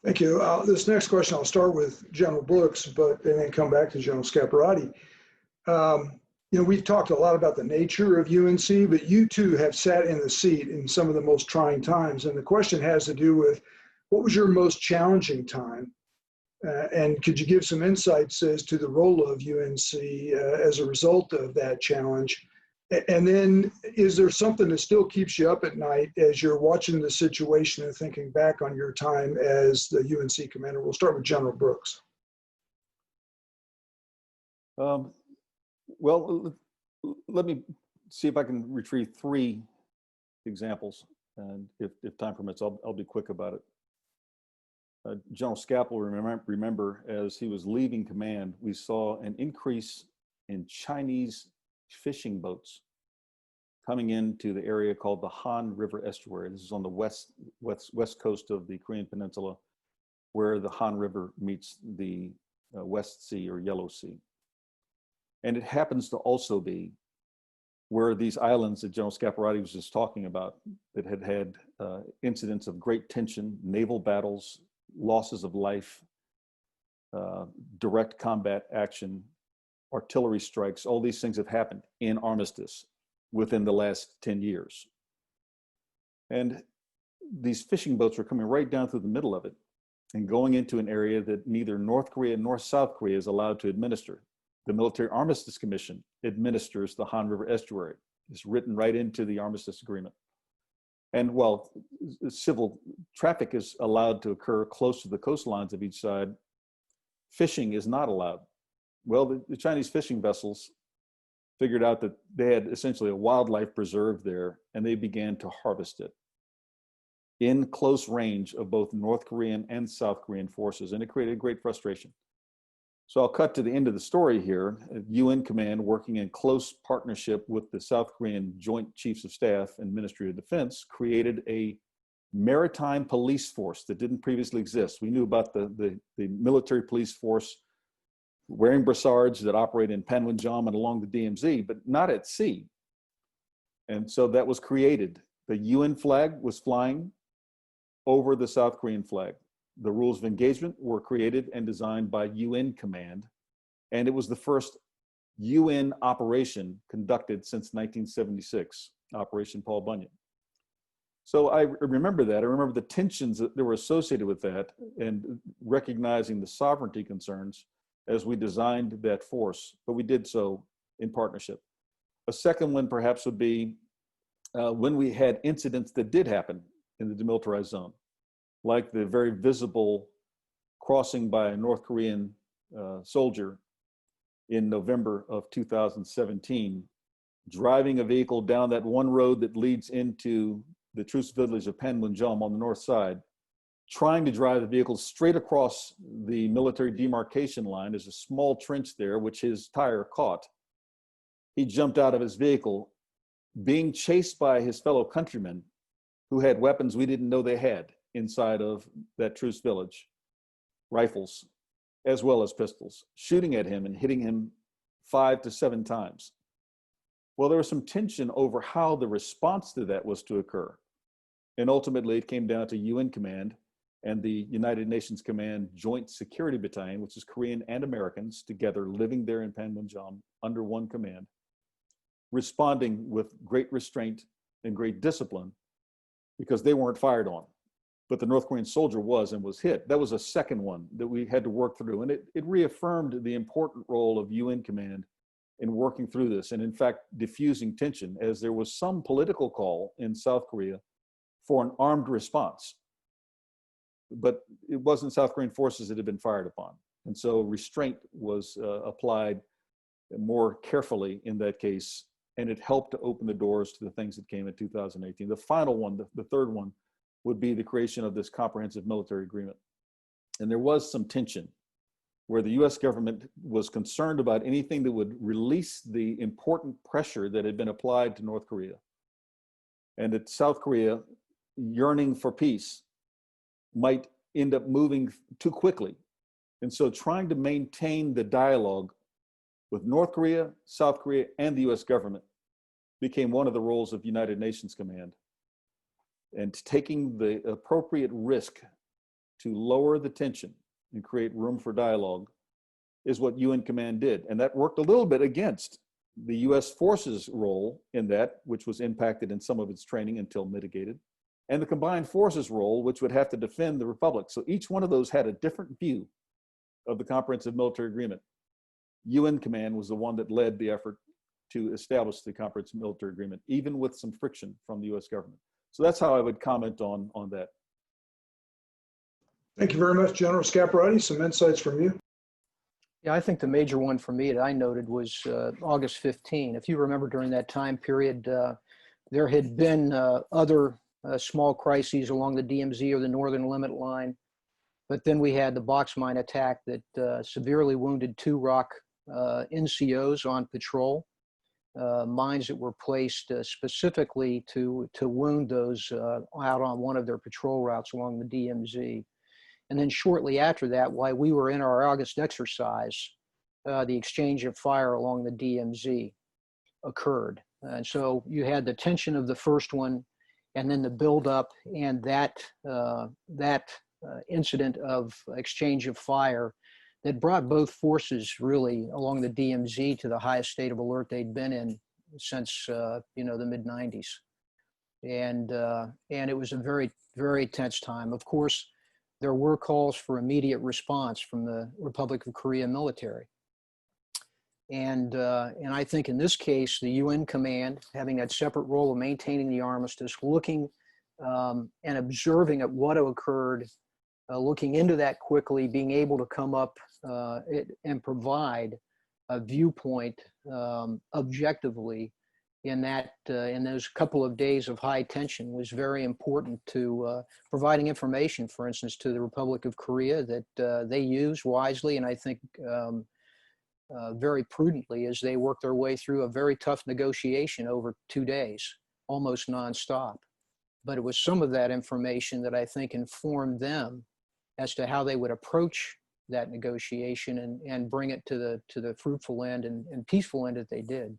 Thank you. This next question, I'll start with General Brooks, but then come back to General Scaparrotti. We've talked a lot about the nature of UNC, but you too have sat in the seat in some of the most trying times. And the question has to do with what was your most challenging time? And could you give some insights as to the role of UNC as a result of that challenge? And then is there something that still keeps you up at night as you're watching the situation and thinking back on your time as the UNC commander? We'll start with General Brooks. Well, let me see if I can retrieve three examples, and if time permits, I'll be quick about it. General Scap will remember as he was leaving command, we saw an increase in Chinese fishing boats coming into the area called the Han River Estuary. This is on the west coast of the Korean Peninsula, where the Han River meets the West Sea or Yellow Sea. And it happens to also be where these islands that General Scaparrotti was just talking about that had incidents of great tension, naval battles, losses of life, direct combat action, artillery strikes, all these things have happened in armistice within the last 10 years. And these fishing boats were coming right down through the middle of it and going into an area that neither North Korea nor South Korea is allowed to administer. The Military Armistice Commission administers the Han River Estuary. It's written right into the Armistice Agreement. And while civil traffic is allowed to occur close to the coastlines of each side, fishing is not allowed. Well, the Chinese fishing vessels figured out that they had essentially a wildlife preserve there, and they began to harvest it in close range of both North Korean and South Korean forces, and it created great frustration. So I'll cut to the end of the story here. UN Command, working in close partnership with the South Korean Joint Chiefs of Staff and Ministry of Defense, created a maritime police force that didn't previously exist. We knew about the military police force wearing brassards that operate in Panmunjom and along the DMZ, but not at sea. And so that was created. The UN flag was flying over the South Korean flag. The rules of engagement were created and designed by UN Command, and it was the first UN operation conducted since 1976, Operation Paul Bunyan. So I remember that. I remember the tensions that were associated with that and recognizing the sovereignty concerns as we designed that force, but we did so in partnership. A second one perhaps would be when we had incidents that did happen in the demilitarized zone, like the very visible crossing by a North Korean soldier in November of 2017, driving a vehicle down that one road that leads into the truce village of Panmunjom on the north side, trying to drive the vehicle straight across the military demarcation line. There's a small trench there, which his tire caught. He jumped out of his vehicle, being chased by his fellow countrymen who had weapons we didn't know they had inside of that truce village, rifles, as well as pistols, shooting at him and hitting him 5 to 7 times. Well, there was some tension over how the response to that was to occur. And ultimately, it came down to UN Command and the United Nations Command Joint Security Battalion, which is Korean and Americans together living there in Panmunjom under one command, responding with great restraint and great discipline because they weren't fired on. But the North Korean soldier was and was hit. That was a second one that we had to work through. And it reaffirmed the important role of UN Command in working through this and in fact, diffusing tension as there was some political call in South Korea for an armed response. But it wasn't South Korean forces that had been fired upon. And so restraint was applied more carefully in that case, and it helped to open the doors to the things that came in 2018. The final one, the third one, would be the creation of this comprehensive military agreement. And there was some tension where the US government was concerned about anything that would release the important pressure that had been applied to North Korea. And that South Korea, yearning for peace, might end up moving too quickly. And so trying to maintain the dialogue with North Korea, South Korea, and the US government became one of the roles of United Nations Command. And taking the appropriate risk to lower the tension and create room for dialogue is what UN Command did. And that worked a little bit against the US forces role in that, which was impacted in some of its training until mitigated, and the combined forces role, which would have to defend the Republic. So each one of those had a different view of the Comprehensive Military Agreement. UN Command was the one that led the effort to establish the Comprehensive Military Agreement, even with some friction from the US government. So that's how I would comment on that. Thank you very much, General Scaparrotti. Some insights from you. Yeah, I think the major one for me that I noted was August 15. If you remember, during that time period, there had been other small crises along the DMZ or the Northern Limit Line, but then we had the box mine attack that severely wounded 2 ROC NCOs on patrol, mines that were placed specifically to wound those out on one of their patrol routes along the DMZ. And then shortly after that, while we were in our August exercise, the exchange of fire along the DMZ occurred. And so you had the tension of the first one, and then the buildup, and that incident of exchange of fire that brought both forces really along the DMZ to the highest state of alert they'd been in since the mid-90s. And it was a very, very tense time. Of course, there were calls for immediate response from the Republic of Korea military. And I think in this case, the UN command, having that separate role of maintaining the armistice, looking and observing at what occurred, looking into that quickly, being able to come up and provide a viewpoint objectively in those couple of days of high tension was very important to providing information, for instance, to the Republic of Korea that they used wisely, and I think very prudently, as they worked their way through a very tough negotiation over 2 days, almost nonstop. But it was some of that information that I think informed them as to how they would approach that negotiation and bring it to the fruitful end and peaceful end that they did.